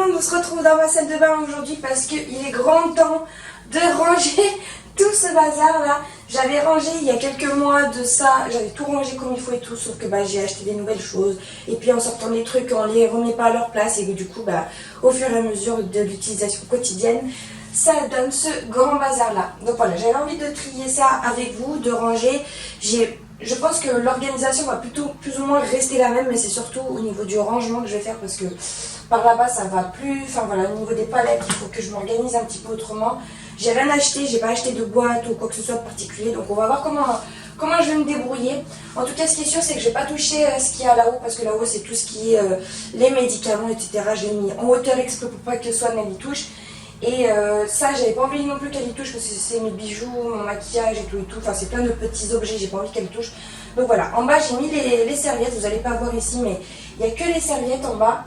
monde, on se retrouve dans ma salle de bain aujourd'hui parce qu'il est grand temps de ranger tout ce bazar là. J'avais rangé il y a quelques mois de ça, j'avais tout rangé comme il faut et tout, sauf que j'ai acheté des nouvelles choses et puis en sortant les trucs on les remet pas à leur place et du coup au fur et à mesure de l'utilisation quotidienne ça donne ce grand bazar là. Donc voilà, j'avais envie de trier ça avec vous, de ranger. Je pense que l'organisation va plutôt plus ou moins rester la même, mais c'est surtout au niveau du rangement que je vais faire parce que par là-bas ça va plus. Enfin voilà, au niveau des palettes, il faut que je m'organise un petit peu autrement. J'ai rien acheté, j'ai pas acheté de boîte ou quoi que ce soit de particulier, donc on va voir comment je vais me débrouiller. En tout cas, ce qui est sûr, c'est que je vais pas toucher ce qu'il y a là-haut parce que là-haut c'est tout ce qui est les médicaments, etc. Je l'ai mis en hauteur exprès pour pas que Swan elle y touche. Et ça, j'avais pas envie non plus qu'elle y touche parce que c'est mes bijoux, mon maquillage et tout. Enfin, c'est plein de petits objets, j'ai pas envie qu'elle y touche. Donc voilà, en bas j'ai mis les serviettes, vous allez pas voir ici, mais il n'y a que les serviettes en bas.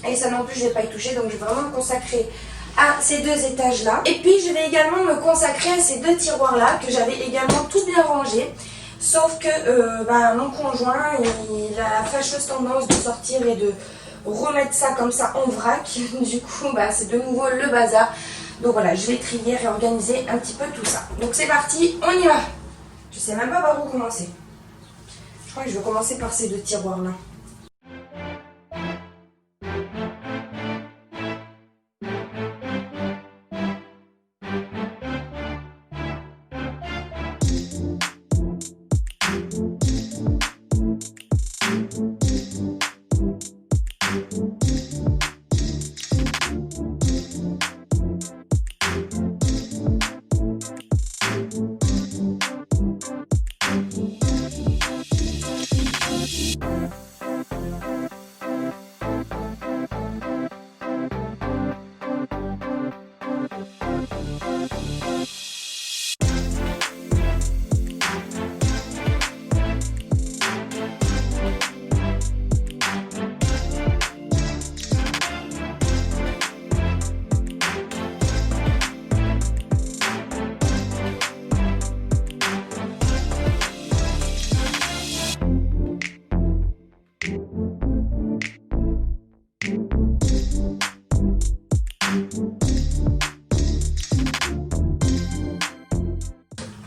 Et ça non plus, je vais pas y toucher, donc je vais vraiment me consacrer à ces deux étages là. Et puis je vais également me consacrer à ces deux tiroirs là que j'avais également tout bien rangé. Sauf que mon conjoint, il a la fâcheuse tendance de sortir et de remettre ça comme ça en vrac. Du coup c'est de nouveau le bazar. Donc voilà, je vais trier, réorganiser un petit peu tout ça. Donc c'est parti, on y va. Je sais même pas par où commencer. Je crois que je vais commencer par ces deux tiroirs là.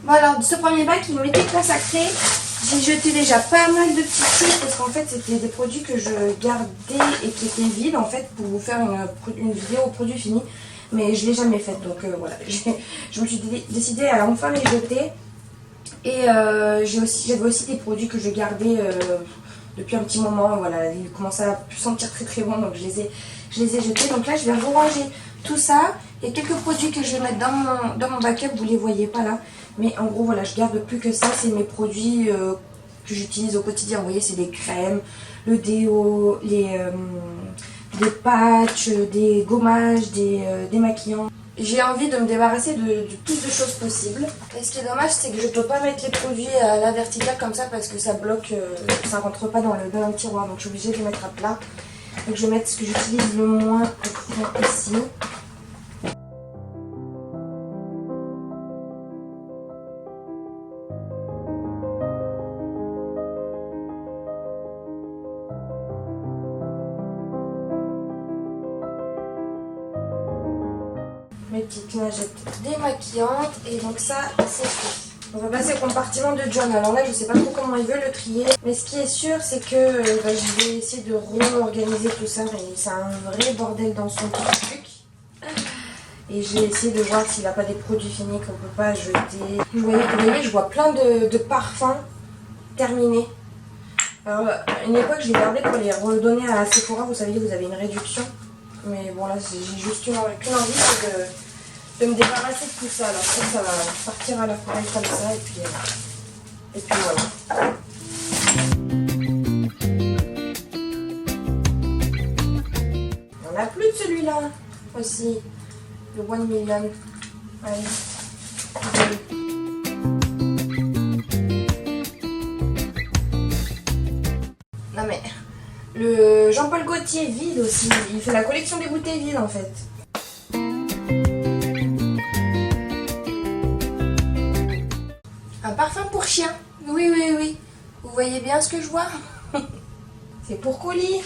Alors, ce premier bac, il m'était consacré. J'ai jeté déjà pas mal de petits trucs parce qu'en fait, c'était des produits que je gardais et qui étaient vides en fait pour vous faire une vidéo au produit fini. Mais je ne l'ai jamais faite, donc voilà. Je me suis décidée à enfin les jeter. Et j'avais aussi des produits que je gardais depuis un petit moment. Voilà, ils commençaient à sentir très très bon, donc je les ai jetés. Donc là, je vais ranger tout ça. Il y a quelques produits que je vais mettre dans mon backup, vous les voyez pas là. Mais en gros, voilà, je garde plus que ça. C'est mes produits que j'utilise au quotidien. Vous voyez, c'est des crèmes, le déo, des patchs, des gommages, des maquillants. J'ai envie de me débarrasser de plus de choses possibles. Et ce qui est dommage, c'est que je ne peux pas mettre les produits à la verticale comme ça parce que ça bloque, ça rentre pas dans le tiroir. Donc je suis obligée de les mettre à plat. Donc je vais mettre ce que j'utilise le moins au fond ici. Mes petites lingettes démaquillantes et donc ça c'est fait. On va passer au compartiment de John. Alors là je sais pas trop comment il veut le trier, mais ce qui est sûr c'est que je vais essayer de réorganiser tout ça, mais c'est un vrai bordel dans son truc. Et je vais essayer de voir s'il n'a pas des produits finis qu'on peut pas jeter. Vous voyez, je vois plein de parfums terminés. Alors à une époque je les gardais pour les redonner à Sephora, vous savez, vous avez une réduction. Mais bon là j'ai juste qu'une envie, c'est de me débarrasser de tout ça. Alors je crois que ça va partir à la poubelle comme ça et puis voilà. On n'a plus de celui-là aussi, le 1 million. Allez. Non mais le Jean-Paul Gaultier vide aussi, il fait la collection des bouteilles vides en fait. Un parfum pour chien, oui. Vous voyez bien ce que je vois? C'est pour colis.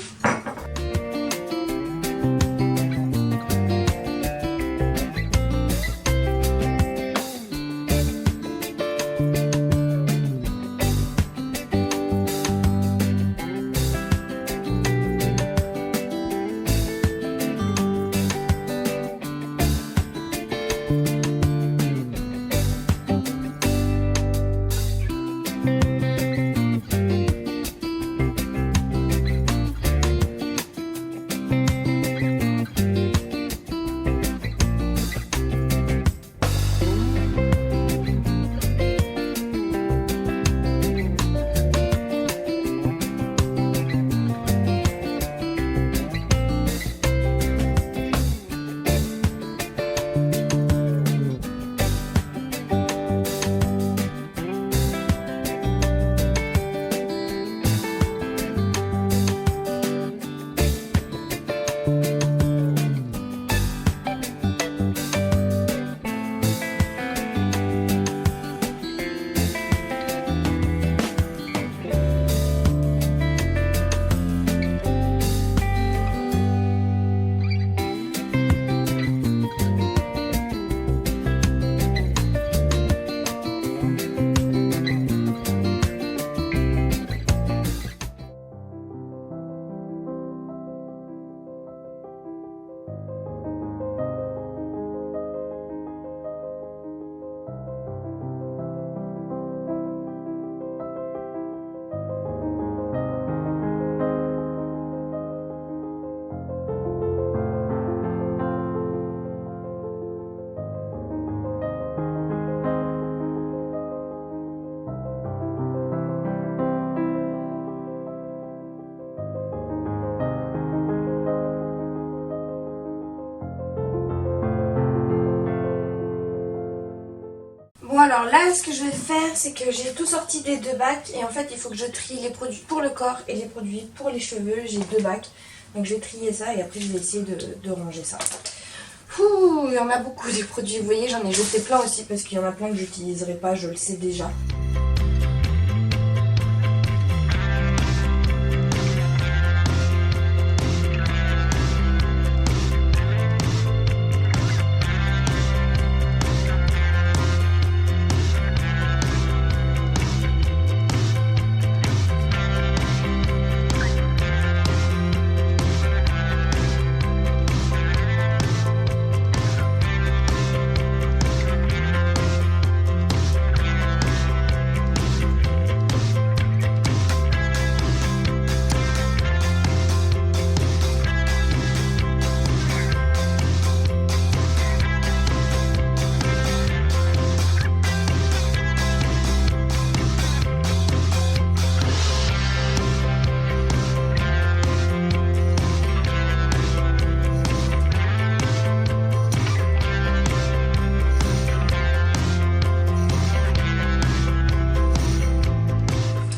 alors là, ce que je vais faire, c'est que j'ai tout sorti des 2 bacs. Et en fait, il faut que je trie les produits pour le corps et les produits pour les cheveux. J'ai 2 bacs. Donc je vais trier ça et après je vais essayer de ranger ça. Ouh, il y en a beaucoup des produits. Vous voyez, j'en ai jeté plein aussi parce qu'il y en a plein que j'utiliserai pas, je le sais déjà.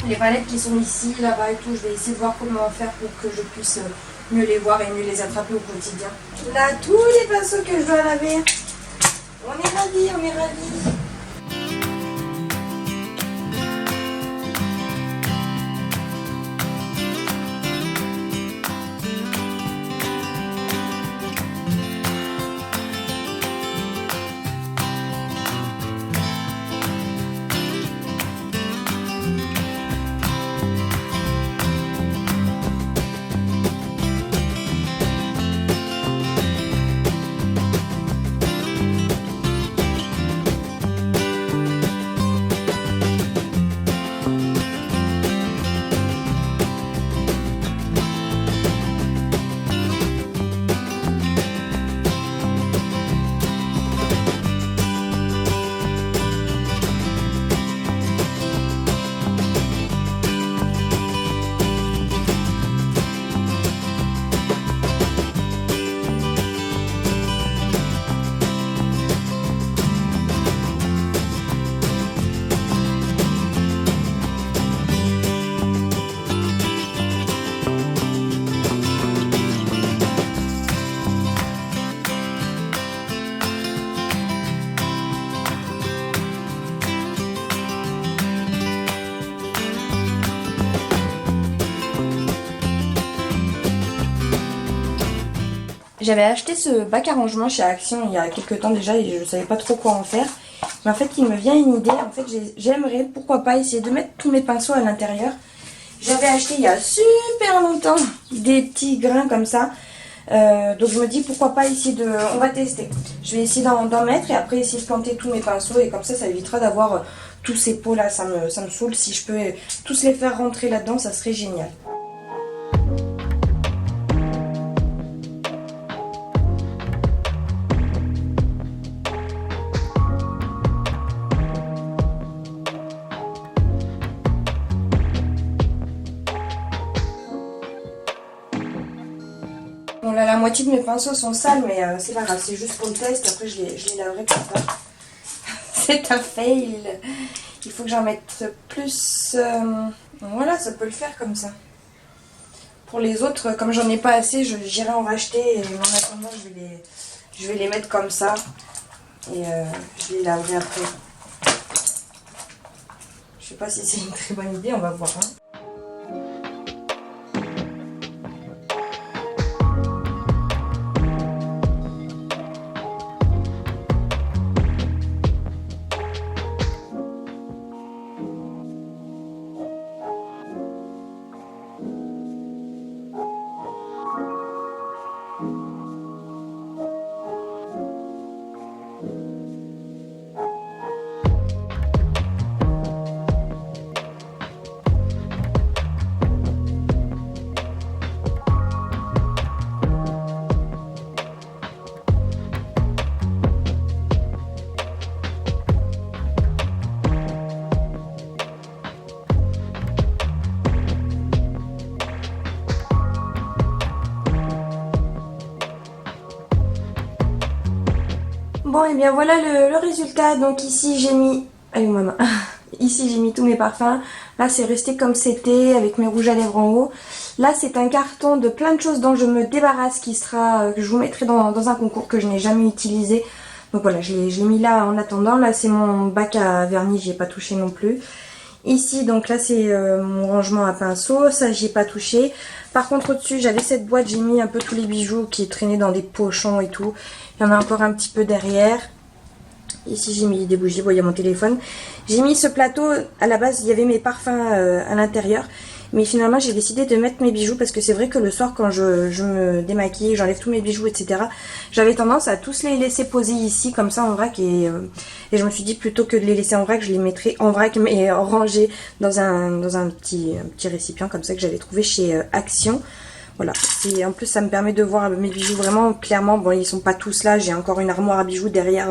Les palettes qui sont ici, là-bas et tout, je vais essayer de voir comment faire pour que je puisse mieux les voir et mieux les attraper au quotidien. Là, tous les pinceaux que je dois laver. On est ravis, on est ravis. J'avais acheté ce bac à rangement chez Action il y a quelques temps déjà et je ne savais pas trop quoi en faire. Mais en fait, il me vient une idée. En fait, j'aimerais, pourquoi pas, essayer de mettre tous mes pinceaux à l'intérieur. J'avais acheté il y a super longtemps des petits grains comme ça. Donc je me dis pourquoi pas essayer de... On va tester. Je vais essayer d'en mettre et après essayer de planter tous mes pinceaux. Et comme ça évitera d'avoir tous ces pots là. Ça me saoule. Si je peux tous les faire rentrer là-dedans, ça serait génial. Bon là, la moitié de mes pinceaux sont sales, mais c'est pas grave, c'est juste pour le test. Après, je les laverai plus tard. C'est un fail. Il faut que j'en mette plus. Voilà, ça peut le faire comme ça. Pour les autres, comme j'en ai pas assez, j'irai en racheter. Et en attendant, je vais les mettre comme ça. Et je les laverai après. Je sais pas si c'est une très bonne idée, on va voir. Hein. Bon et bien voilà le résultat. Donc ici j'ai mis Allez ma main. Ici j'ai mis tous mes parfums. Là c'est resté comme c'était avec mes rouges à lèvres en haut. Là c'est un carton de plein de choses dont je me débarrasse qui sera, que je vous mettrai dans un concours que je n'ai jamais utilisé. Donc voilà, je l'ai mis là en attendant. Là c'est mon bac à vernis, j'y ai pas touché non plus. Ici donc là c'est mon rangement à pinceau, ça j'y ai pas touché. Par contre au-dessus j'avais cette boîte, j'ai mis un peu tous les bijoux qui traînaient dans des pochons et tout. Il y en a encore un petit peu derrière. Ici j'ai mis des bougies, bon il y a mon téléphone. J'ai mis ce plateau, à la base il y avait mes parfums à l'intérieur. Mais finalement j'ai décidé de mettre mes bijoux parce que c'est vrai que le soir quand je me démaquille, j'enlève tous mes bijoux etc. J'avais tendance à tous les laisser poser ici comme ça en vrac et je me suis dit plutôt que de les laisser en vrac, je les mettrais en vrac mais rangés dans un petit récipient comme ça que j'avais trouvé chez Action. Voilà, en plus ça me permet de voir mes bijoux vraiment clairement. Bon, ils sont pas tous là, j'ai encore une armoire à bijoux derrière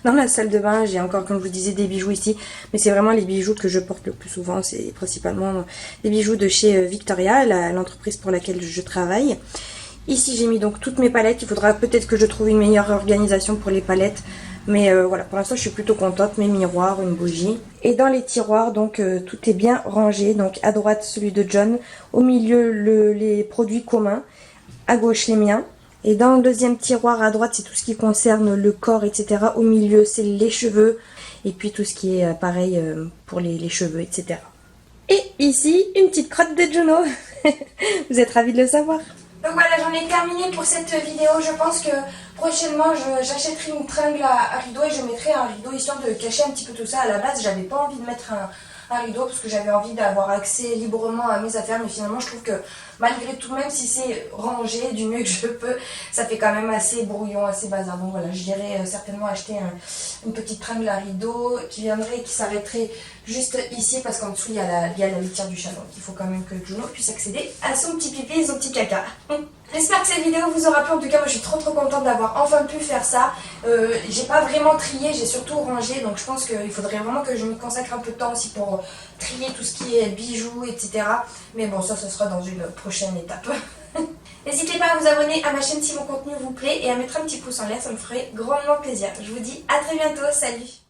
dans la salle de bain. J'ai encore, comme je vous disais, des bijoux ici. Mais c'est vraiment les bijoux que je porte le plus souvent. C'est principalement des bijoux de chez Victoria, l'entreprise pour laquelle je travaille. Ici j'ai mis donc toutes mes palettes. Il faudra peut-être que je trouve une meilleure organisation pour les palettes. Mais voilà, pour l'instant je suis plutôt contente. Mes miroirs, une bougie. Et dans les tiroirs, donc tout est bien rangé. Donc à droite celui de John, au milieu les produits communs, à gauche les miens. Et dans le deuxième tiroir à droite, c'est tout ce qui concerne le corps, etc. Au milieu, c'est les cheveux. Et puis tout ce qui est pareil pour les cheveux, etc. Et ici, une petite crotte de Juno. Vous êtes ravis de le savoir. Donc voilà, j'en ai terminé pour cette vidéo. Je pense que prochainement, j'achèterai une tringle à rideau et je mettrai un rideau histoire de cacher un petit peu tout ça. À la base, j'avais pas envie de mettre un rideau parce que j'avais envie d'avoir accès librement à mes affaires. Mais finalement, je trouve que malgré tout, même si c'est rangé du mieux que je peux, ça fait quand même assez brouillon, assez bazar. Donc voilà, j'irai certainement acheter une petite tringle à rideau qui viendrait, qui s'arrêterait juste ici parce qu'en dessous il y a la litière du chat. Donc il faut quand même que Juno puisse accéder à son petit pipi et son petit caca. J'espère que cette vidéo vous aura plu. En tout cas moi je suis trop contente d'avoir enfin pu faire ça. J'ai pas vraiment trié, j'ai surtout rangé. Donc je pense qu'il faudrait vraiment que je me consacre un peu de temps aussi pour trier tout ce qui est bijoux, etc. Mais bon, ça sera dans une prochaine étape. N'hésitez pas à vous abonner à ma chaîne si mon contenu vous plaît et à mettre un petit pouce en l'air, ça me ferait grandement plaisir. Je vous dis à très bientôt, salut!